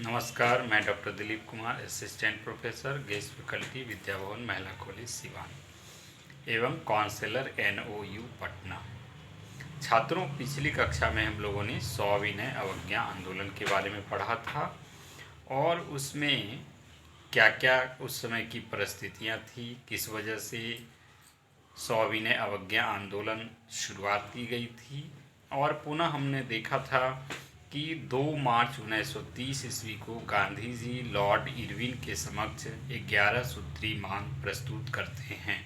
नमस्कार, मैं doctor Dilip Kumar, assistant professor, guest faculty, Vidya Bhavan Mahila college Siwan एवं काउंसलर NOU पटना। छात्रों, पिछली कक्षा में हम लोगों ने सविनय अवज्ञा आंदोलन के बारे में पढ़ा था और उसमें क्या क्या उस समय की परिस्थितियां थी, किस वजह से सविनय अवज्ञा आंदोलन शुरुआत की गई थी। और पुनः हमने देखा था कि 2 मार्च 1930 ईस्वी को गांधी जी लॉर्ड इरविन के समक्ष 11 सूत्री मांग प्रस्तुत करते हैं।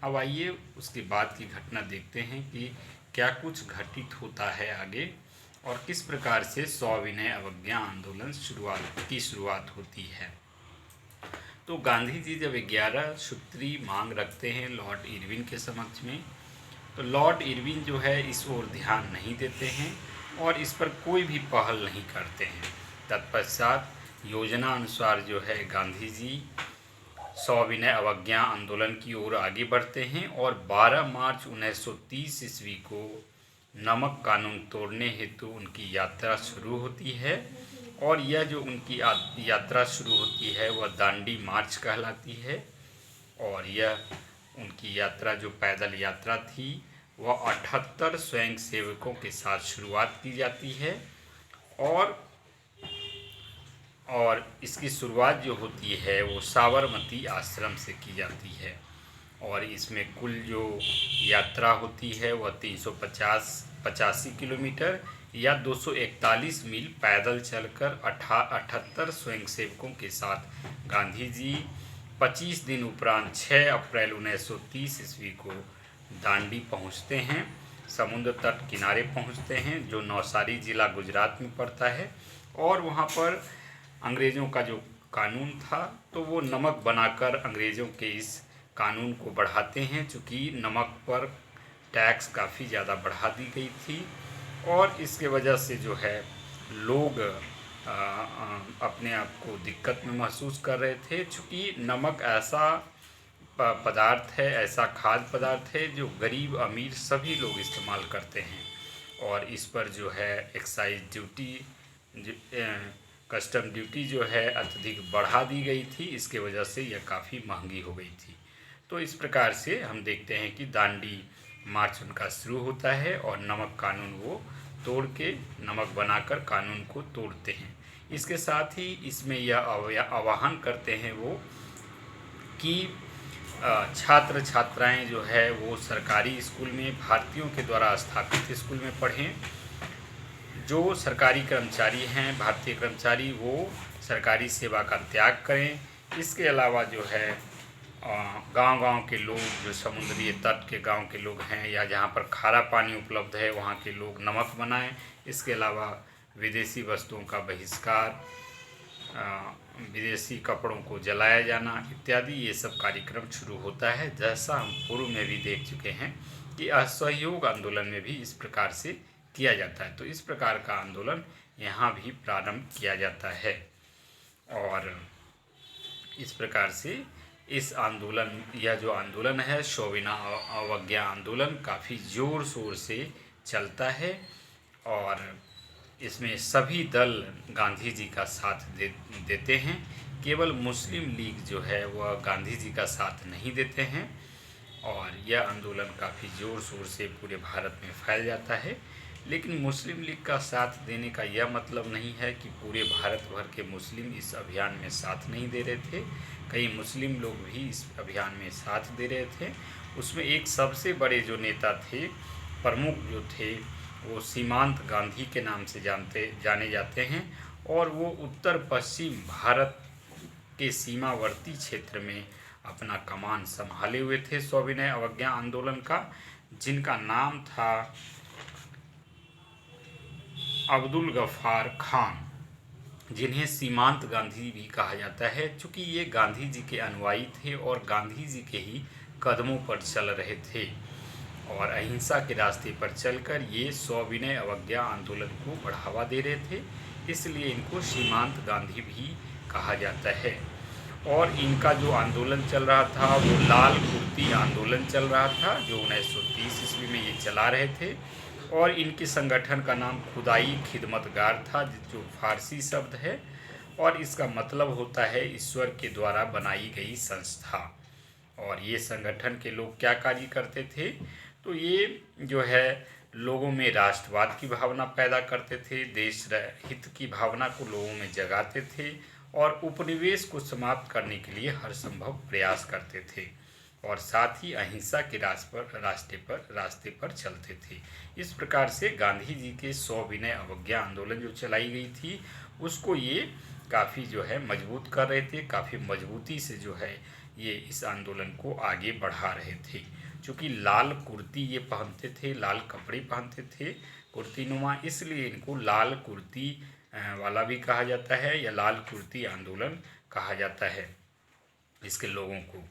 अब आइए उसके बाद की घटना देखते हैं कि क्या कुछ घटित होता है आगे और किस प्रकार से सविनय अवज्ञा आंदोलन शुरुआत होती है। तो गांधी जी जब 11 सूत्री मांग रखते हैं लॉर्ड इरविन के समक्ष में, तो लॉर्ड इरविन जो है इस ओर ध्यान नहीं देते हैं और इस पर कोई भी पहल नहीं करते हैं। तत्पश्चात योजना अनुसार जो है गांधी जी सविनय अवज्ञा आंदोलन की ओर आगे बढ़ते हैं और 12 मार्च 1930 ईस्वी को नमक कानून तोड़ने हेतु उनकी यात्रा शुरू होती है। और यह जो उनकी यात्रा शुरू होती है वह दांडी मार्च कहलाती है। और यह उनकी यात्रा जो पैदल यात्रा थी वह 78 स्वयं सेवकों के साथ शुरुआत की जाती है। और इसकी शुरुआत जो होती है वो साबरमती आश्रम से की जाती है। और इसमें कुल जो यात्रा होती है वह 385 किलोमीटर या 241 मील पैदल चलकर 78 स्वयंसेवकों के साथ गांधी जी 25 दिन उपरांत 6 अप्रैल 1930 ईस्वी को दांडी पहुंचते हैं, समुद्र तट किनारे पहुंचते हैं जो नवसारी जिला गुजरात में पड़ता है। और वहां पर अंग्रेज़ों का जो कानून था तो वो नमक बनाकर अंग्रेज़ों के इस कानून को बढ़ाते हैं, चूँकि नमक पर टैक्स काफ़ी ज़्यादा बढ़ा दी गई थी और इसके वजह से जो है लोग अपने आप को दिक्कत में महसूस कर रहे थे। चूँकि नमक ऐसा पदार्थ है, ऐसा खाद्य पदार्थ है जो गरीब अमीर सभी लोग इस्तेमाल करते हैं और इस पर जो है एक्साइज ड्यूटी, कस्टम ड्यूटी जो है अत्यधिक बढ़ा दी गई थी। इसके वजह से यह काफ़ी महंगी हो गई थी। तो इस प्रकार से हम देखते हैं कि दांडी मार्च उनका शुरू होता है और नमक कानून वो तोड़ के नमक बनाकर कानून को तोड़ते हैं। इसके साथ ही इसमें यह आह्वान करते हैं वो कि छात्र छात्राएं जो है वो सरकारी स्कूल में, भारतीयों के द्वारा स्थापित स्कूल में पढ़ें। जो सरकारी कर्मचारी हैं, भारतीय कर्मचारी, वो सरकारी सेवा का त्याग करें। इसके अलावा जो है गांव-गांव के लोग, जो समुद्री तट के गांव के लोग हैं या जहां पर खारा पानी उपलब्ध है वहां के लोग नमक बनाएं। इसके अलावा विदेशी वस्तुओं का बहिष्कार, विदेशी कपड़ों को जलाया जाना इत्यादि ये सब कार्यक्रम शुरू होता है। जैसा हम पूर्व में भी देख चुके हैं कि असहयोग आंदोलन में भी इस प्रकार से किया जाता है। तो इस प्रकार का आंदोलन यहाँ भी प्रारंभ किया जाता है और इस प्रकार से इस आंदोलन, यह जो आंदोलन है सविनय अवज्ञा आंदोलन, काफ़ी ज़ोर शोर से चलता है और इसमें सभी दल गांधी जी का साथ देते हैं। केवल मुस्लिम लीग जो है वह गांधी जी का साथ नहीं देते हैं और यह आंदोलन काफ़ी ज़ोर शोर से पूरे भारत में फैल जाता है। लेकिन मुस्लिम लीग का साथ देने का यह मतलब नहीं है कि पूरे भारत भर के मुस्लिम इस अभियान में साथ नहीं दे रहे थे। कई मुस्लिम लोग भी इस अभियान में साथ दे रहे थे। उसमें एक सबसे बड़े जो नेता थे, प्रमुख जो थे, वो सीमांत गांधी के नाम से जाने जाते हैं और वो उत्तर पश्चिम भारत के सीमावर्ती क्षेत्र में अपना कमान संभाले हुए थे सविनय अवज्ञा आंदोलन का, जिनका नाम था अब्दुल गफ्फार खान, जिन्हें सीमांत गांधी भी कहा जाता है। चूँकि ये गांधी जी के अनुयायी थे और गांधी जी के ही कदमों पर चल रहे थे और अहिंसा के रास्ते पर चलकर ये सविनय अवज्ञा आंदोलन को बढ़ावा दे रहे थे, इसलिए इनको सीमांत गांधी भी कहा जाता है। और इनका जो आंदोलन चल रहा था वो लाल कुर्ती आंदोलन चल रहा था, जो 1930 ईस्वी में ये चला रहे थे। और इनके संगठन का नाम खुदाई खिदमतगार था, जो फारसी शब्द है। और इसका मतलब होता है ईश्वर के द्वारा बनाई गई संस्था। और ये संगठन के लोग क्या कार्य करते थे, तो ये जो है लोगों में राष्ट्रवाद की भावना पैदा करते थे, देश हित की भावना को लोगों में जगाते थे और उपनिवेश को समाप्त करने के लिए हर संभव प्रयास करते थे और साथ ही अहिंसा के रास्ते पर चलते थे। इस प्रकार से गांधी जी के सविनय अवज्ञा आंदोलन जो चलाई गई थी उसको ये काफ़ी जो है मजबूत कर रहे थे, काफ़ी मजबूती से जो है ये इस आंदोलन को आगे बढ़ा रहे थे। चूँकि लाल कुर्ती ये पहनते थे, लाल कपड़े पहनते थे कुर्ती नुमा, इसलिए इनको लाल कुर्ती वाला भी कहा जाता है या लाल कुर्ती आंदोलन कहा जाता है इसके लोगों को।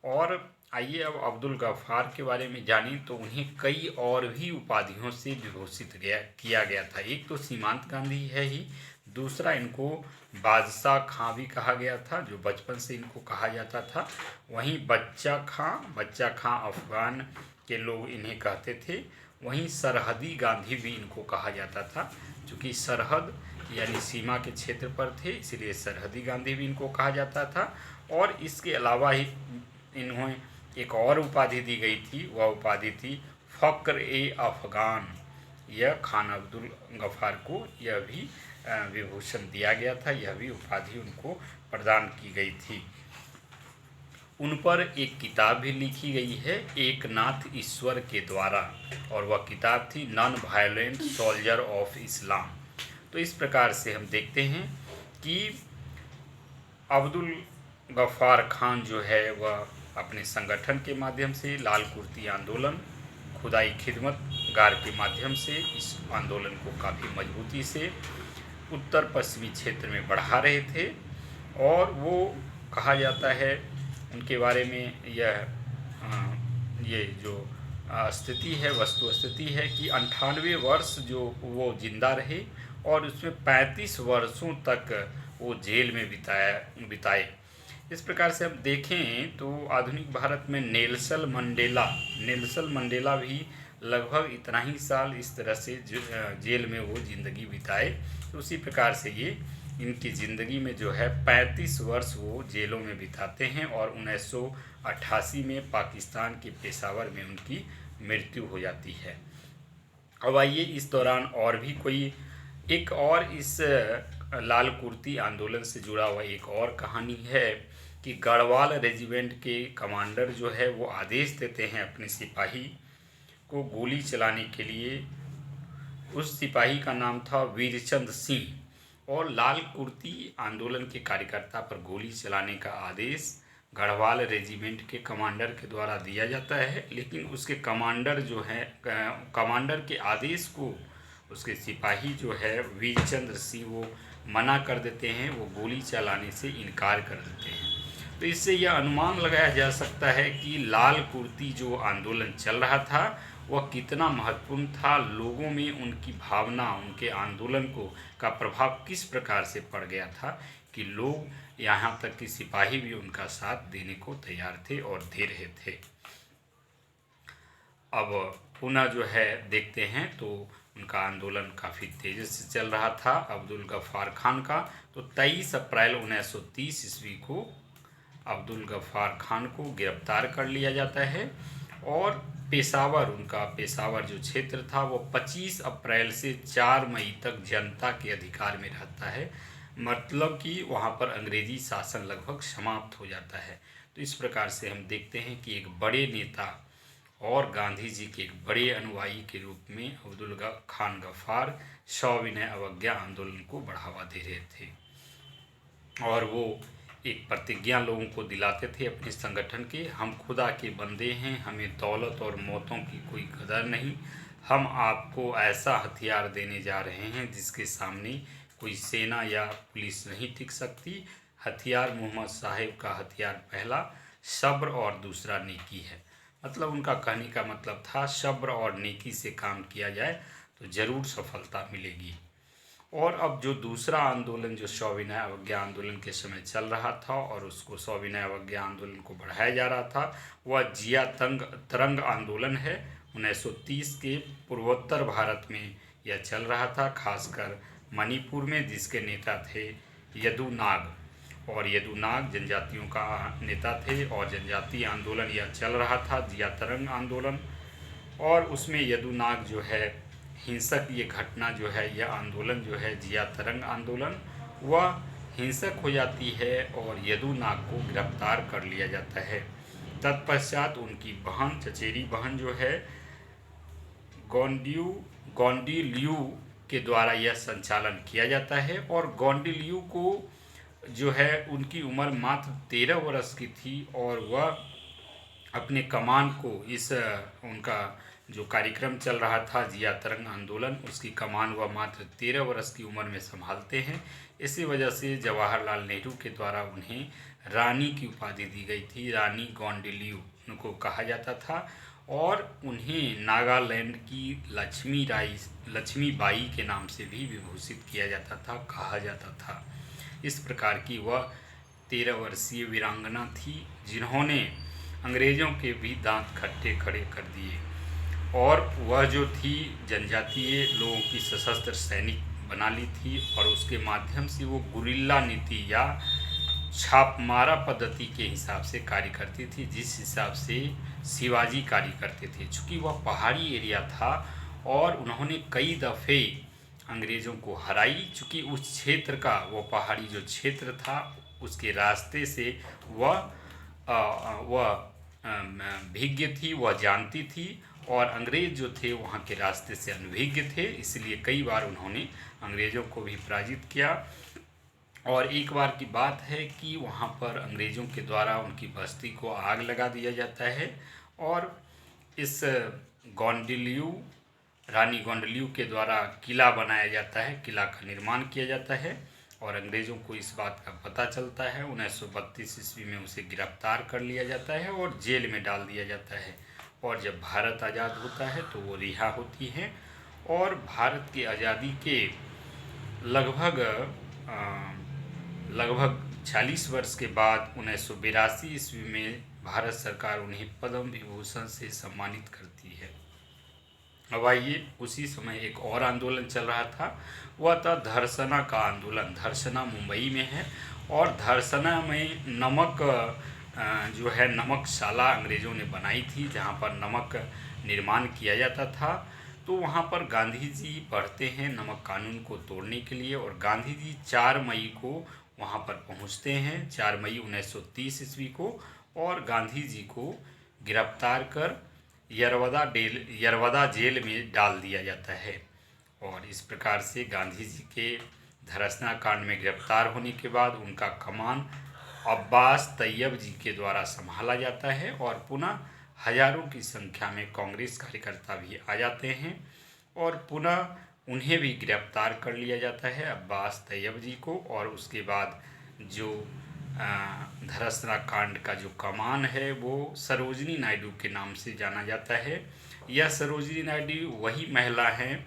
और आइए अब अब्दुल गफ्फार के बारे में जानें तो उन्हें कई और भी उपाधियों से विभूषित किया गया था। एक तो सीमांत गांधी है ही, दूसरा इनको बादशाह खां भी कहा गया था जो बचपन से इनको कहा जाता था। वहीं बच्चा खां अफगान के लोग इन्हें कहते थे। वहीं सरहदी गांधी भी इनको कहा जाता था, चूँकि सरहद यानी सीमा के क्षेत्र पर थे इसलिए सरहदी गांधी भी इनको कहा जाता था। और इसके अलावा ही इन्हें एक और उपाधि दी गई थी, वह उपाधि थी फ़ख्र-ए-अफ़गान। यह खान अब्दुल गफ्फार को यह भी विभूषण दिया गया था, यह भी उपाधि उनको प्रदान की गई थी। उन पर एक किताब भी लिखी गई है एकनाथ ईश्वर के द्वारा और वह किताब थी non violent soldier of Islam. तो इस प्रकार से हम देखते हैं कि अब्दुल गफ्फार खान जो है वह अपने संगठन के माध्यम से लाल कुर्ती आंदोलन, खुदाई खिदमत गार के माध्यम से इस आंदोलन को काफ़ी मजबूती से उत्तर पश्चिमी क्षेत्र में बढ़ा रहे थे। और वो कहा जाता है उनके बारे में ये जो स्थिति है, वस्तु स्थिति है कि 98 वर्ष जो वो जिंदा रहे और उसमें 35 वर्षों तक वो जेल में बिताए। इस प्रकार से हम देखें तो आधुनिक भारत में नेल्सन मंडेला भी लगभग इतना ही साल इस तरह से जेल में वो ज़िंदगी बिताए। तो उसी प्रकार से ये इनकी ज़िंदगी में जो है 35 वर्ष वो जेलों में बिताते हैं और 1988 में पाकिस्तान के पेशावर में उनकी मृत्यु हो जाती है। अब आइए इस दौरान और भी कोई एक और इस लाल कुर्ती आंदोलन से जुड़ा हुआ एक और कहानी है कि गढ़वाल रेजिमेंट के कमांडर जो है वो आदेश देते हैं अपने सिपाही को गोली चलाने के लिए। उस सिपाही का नाम था वीरचंद सिंह और लाल कुर्ती आंदोलन के कार्यकर्ता पर गोली चलाने का आदेश गढ़वाल रेजिमेंट के कमांडर के द्वारा दिया जाता है, लेकिन उसके कमांडर के आदेश को उसके सिपाही जो है वीरचंद सिंह वो मना कर देते हैं, वो गोली चलाने से इनकार कर देते हैं। तो इससे यह अनुमान लगाया जा सकता है कि लाल कुर्ती जो आंदोलन चल रहा था वह कितना महत्वपूर्ण था, लोगों में उनकी भावना, उनके आंदोलन का प्रभाव किस प्रकार से पड़ गया था कि लोग यहाँ तक कि सिपाही भी उनका साथ देने को तैयार थे और दे रहे थे। अब पुनः जो है देखते हैं तो उनका आंदोलन काफ़ी तेज़ी से चल रहा था अब्दुल गफ्फार खान का। तो 23 अप्रैल 1930 ईस्वी को अब्दुल गफ्फार खान को गिरफ्तार कर लिया जाता है और पेशावर जो क्षेत्र था वो 25 अप्रैल से 4 मई तक जनता के अधिकार में रहता है, मतलब कि वहाँ पर अंग्रेजी शासन लगभग समाप्त हो जाता है। तो इस प्रकार से हम देखते हैं कि एक बड़े नेता और गांधी जी के एक बड़े अनुयायी के रूप में अब्दुल खान गफ्फार सविनय अवज्ञा आंदोलन को बढ़ावा दे रहे थे और वो एक प्रतिज्ञा लोगों को दिलाते थे अपने संगठन के, हम खुदा के बंदे हैं, हमें दौलत और मौतों की कोई कदर नहीं, हम आपको ऐसा हथियार देने जा रहे हैं जिसके सामने कोई सेना या पुलिस नहीं टिक सकती। हथियार मोहम्मद साहेब का हथियार पहला सब्र और दूसरा नेकी है। मतलब उनका कहने का मतलब था सब्र और नेकी से काम किया जाए तो ज़रूर सफलता मिलेगी। और अब जो दूसरा आंदोलन जो सविनय अवज्ञा आंदोलन के समय चल रहा था और उसको सविनय अवज्ञा आंदोलन को बढ़ाया जा रहा था वह जिया तरंग आंदोलन है। 1930 के पूर्वोत्तर भारत में यह चल रहा था, खासकर मणिपुर में, जिसके नेता थे यदुनाग। और यदुनाग जनजातियों का नेता थे और जनजातीय आंदोलन यह चल रहा था, जिया तरंग आंदोलन। और उसमें यदुनाग जो है हिंसक, ये घटना जो है, यह आंदोलन जो है जिया तरंग आंदोलन, वह हिंसक हो जाती है और यदुनाग को गिरफ्तार कर लिया जाता है। तत्पश्चात उनकी बहन, चचेरी बहन जो है गोंडिल्यू के द्वारा यह संचालन किया जाता है। और गोंडिल्यू को जो है उनकी उम्र मात्र 13 वर्ष की थी और वह अपने कमान को उनका जो कार्यक्रम चल रहा था जिया तरंग आंदोलन, उसकी कमान वह मात्र 13 वर्ष की उम्र में संभालते हैं। इसी वजह से जवाहरलाल नेहरू के द्वारा उन्हें रानी की उपाधि दी गई थी। रानी गोंडिल्यू उनको कहा जाता था और उन्हें नागालैंड की लक्ष्मीबाई के नाम से भी विभूषित किया जाता था, कहा जाता था। इस प्रकार की वह 13 वर्षीय वीरांगना थी जिन्होंने अंग्रेज़ों के भी दांत खट्टे खड़े कर दिए। और वह जो थी जनजातीय लोगों की सशस्त्र सैनिक बना ली थी और उसके माध्यम से वो गुरिल्ला नीति या छापमारा पद्धति के हिसाब से कार्य करती थी, जिस हिसाब से शिवाजी कार्य करते थे। चूँकि वह पहाड़ी एरिया था और उन्होंने कई दफ़े अंग्रेज़ों को हराई, चूँकि उस क्षेत्र का, वो पहाड़ी जो क्षेत्र था उसके रास्ते से वह भिज्ञ थी, वह जानती थी। और अंग्रेज़ जो थे वहाँ के रास्ते से अनभिज्ञ थे, इसलिए कई बार उन्होंने अंग्रेज़ों को भी पराजित किया। और एक बार की बात है कि वहाँ पर अंग्रेज़ों के द्वारा उनकी बस्ती को आग लगा दिया जाता है और इस रानी गोंडिल्यू के द्वारा किला बनाया जाता है, किला का निर्माण किया जाता है। और अंग्रेज़ों को इस बात का पता चलता है। 1932 ईस्वी में उसे गिरफ्तार कर लिया जाता है और जेल में डाल दिया जाता है। और जब भारत आज़ाद होता है तो वो रिहा होती हैं। और भारत की आज़ादी के लगभग 40 वर्ष के बाद 1982 ईस्वी में भारत सरकार उन्हें पद्म विभूषण से सम्मानित करती है। अब आइए, उसी समय एक और आंदोलन चल रहा था, वह था धरसना का आंदोलन। धरसना मुंबई में है और धरसना में जो है नमकशाला अंग्रेज़ों ने बनाई थी, जहाँ पर नमक निर्माण किया जाता था। तो वहाँ पर गांधी जी बढ़ते हैं नमक कानून को तोड़ने के लिए और गांधी जी 4 मई को वहाँ पर पहुँचते हैं, 4 मई 1930 ईस्वी को। और गांधी जी को गिरफ्तार कर यरवदा जेल में डाल दिया जाता है। और इस प्रकार से गांधी जी के धरसना कांड में गिरफ्तार होने के बाद उनका कमान अब्बास तैयब जी के द्वारा संभाला जाता है और पुनः हजारों की संख्या में कांग्रेस कार्यकर्ता भी आ जाते हैं और पुनः उन्हें भी गिरफ्तार कर लिया जाता है, अब्बास तैयब जी को। और उसके बाद जो धरसना कांड का जो कमान है वो सरोजिनी नायडू के नाम से जाना जाता है। यह सरोजिनी नायडू वही महिला हैं,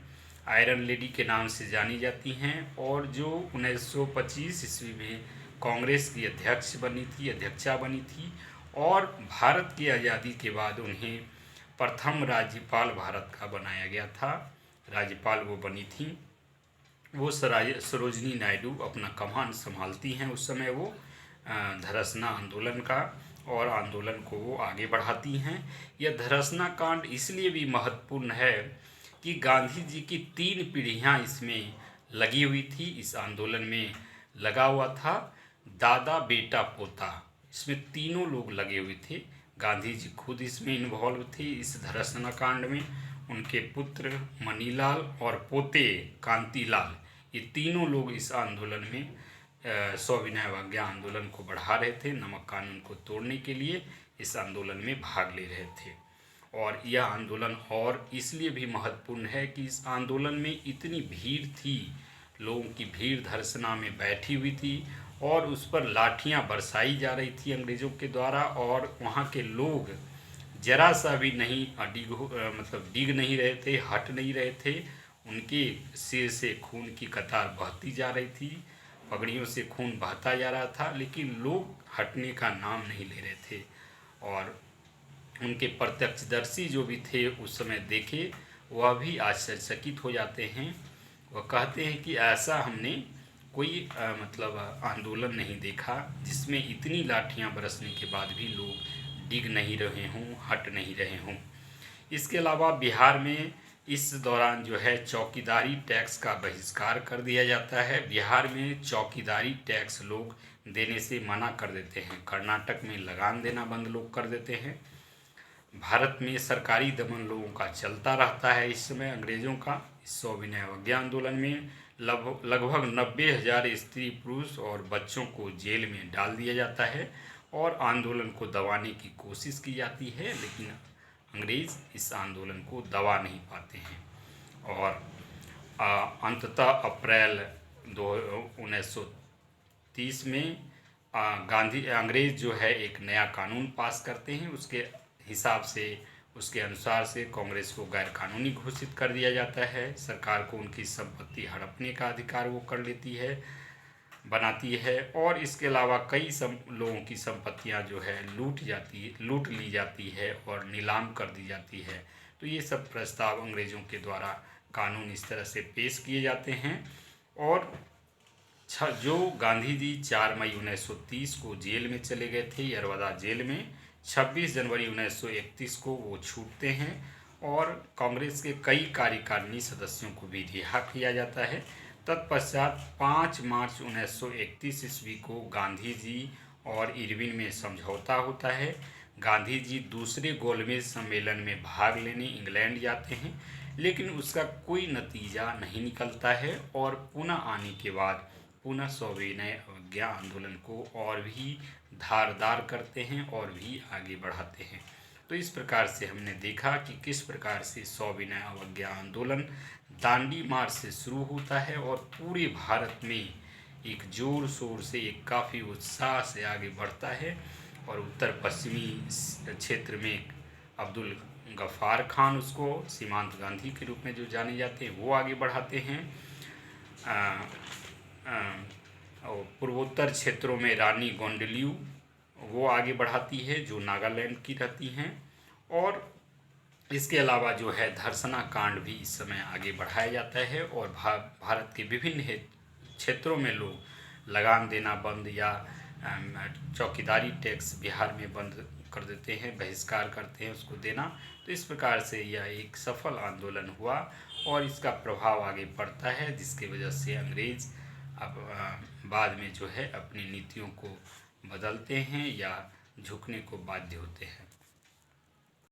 आयरन लेडी के नाम से जानी जाती हैं और जो 1925 ईस्वी में कांग्रेस की अध्यक्षा बनी थी। और भारत की आज़ादी के बाद उन्हें प्रथम राज्यपाल भारत का बनाया गया था, राज्यपाल वो बनी थी। वो सरोजिनी नायडू अपना कमान संभालती हैं उस समय वो धरसना आंदोलन का, और आंदोलन को वो आगे बढ़ाती हैं। यह धरसना कांड इसलिए भी महत्वपूर्ण है कि गांधी जी की 3 पीढ़ियाँ इसमें लगी हुई थी, इस आंदोलन में लगा हुआ था। दादा, बेटा, पोता, इसमें तीनों लोग लगे हुए थे। गांधी जी खुद इसमें इन्वॉल्व थे इस धरसना कांड में। उनके पुत्र मनीलाल और पोते कांतीलाल, ये तीनों लोग इस आंदोलन में सविनय अवज्ञा आंदोलन को बढ़ा रहे थे, नमक कानून को तोड़ने के लिए इस आंदोलन में भाग ले रहे थे। और यह आंदोलन और इसलिए भी महत्वपूर्ण है कि इस आंदोलन में इतनी भीड़ थी, लोगों की भीड़ धरसना में बैठी हुई थी और उस पर लाठियां बरसाई जा रही थी अंग्रेज़ों के द्वारा। और वहाँ के लोग जरा सा भी नहीं डिग नहीं रहे थे, हट नहीं रहे थे। उनके सिर से खून की कतार बहती जा रही थी, पगड़ियों से खून बहता जा रहा था, लेकिन लोग हटने का नाम नहीं ले रहे थे। और उनके प्रत्यक्षदर्शी जो भी थे उस समय देखे, वह भी आश्चर्यचकित हो जाते हैं। वह कहते हैं कि ऐसा हमने कोई मतलब आंदोलन नहीं देखा जिसमें इतनी लाठियां बरसने के बाद भी लोग डिग नहीं रहे हों, हट नहीं रहे हों। इसके अलावा बिहार में इस दौरान जो है चौकीदारी टैक्स का बहिष्कार कर दिया जाता है। बिहार में चौकीदारी टैक्स लोग देने से मना कर देते हैं। कर्नाटक में लगान देना बंद लोग कर देते हैं। भारत में सरकारी दमन लोगों का चलता रहता है। इस समय अंग्रेज़ों का इस सविनय अवज्ञा आंदोलन में लगभग 90,000 स्त्री पुरुष और बच्चों को जेल में डाल दिया जाता है और आंदोलन को दबाने की कोशिश की जाती है, लेकिन अंग्रेज़ इस आंदोलन को दबा नहीं पाते हैं। और अंततः अप्रैल 1930 में अंग्रेज़ जो है एक नया कानून पास करते हैं। उसके हिसाब से, उसके अनुसार से कांग्रेस को गैर कानूनी घोषित कर दिया जाता है। सरकार को उनकी संपत्ति हड़पने का अधिकार वो कर लेती है, बनाती है, और इसके अलावा कई लोगों की संपत्तियां जो है लूट ली जाती है और नीलाम कर दी जाती है। तो ये सब प्रस्ताव अंग्रेज़ों के द्वारा कानून इस तरह से पेश किए जाते हैं। और जो गांधी जी 4 मई 1930 को जेल में चले गए थे, यरवदा जेल में, 26 जनवरी 1931 को वो छूटते हैं और कांग्रेस के कई कार्यकारिणी सदस्यों को भी रिहा किया जाता है। तत्पश्चात 5 मार्च 1931 ईस्वी को गांधी जी और इरविन में समझौता होता है। गांधी जी दूसरे गोलमेज सम्मेलन में भाग लेने इंग्लैंड जाते हैं, लेकिन उसका कोई नतीजा नहीं निकलता है और पुनः आने के बाद पुनः सविनय अवज्ञा आंदोलन को और भी धारदार करते हैं और भी आगे बढ़ाते हैं। तो इस प्रकार से हमने देखा कि किस प्रकार से सविनय अवज्ञा आंदोलन दांडी मार्च से शुरू होता है और पूरे भारत में एक जोर शोर से, एक काफ़ी उत्साह से आगे बढ़ता है। और उत्तर पश्चिमी क्षेत्र में अब्दुल गफ्फार खान, उसको सीमांत गांधी के रूप में जो जाने जाते हैं, वो आगे बढ़ाते हैं। और पूर्वोत्तर क्षेत्रों में रानी गोंडलियू वो आगे बढ़ाती है, जो नागालैंड की रहती हैं। और इसके अलावा जो है धर्सना कांड भी इस समय आगे बढ़ाया जाता है और भारत के विभिन्न क्षेत्रों में लोग लगान देना बंद या चौकीदारी टैक्स बिहार में बंद कर देते हैं, बहिष्कार करते हैं उसको देना। तो इस प्रकार से यह एक सफल आंदोलन हुआ और इसका प्रभाव आगे पड़ता है, जिसकी वजह से अंग्रेज़ अब बाद में जो है अपनी नीतियों को बदलते हैं या झुकने को बाध्य होते हैं।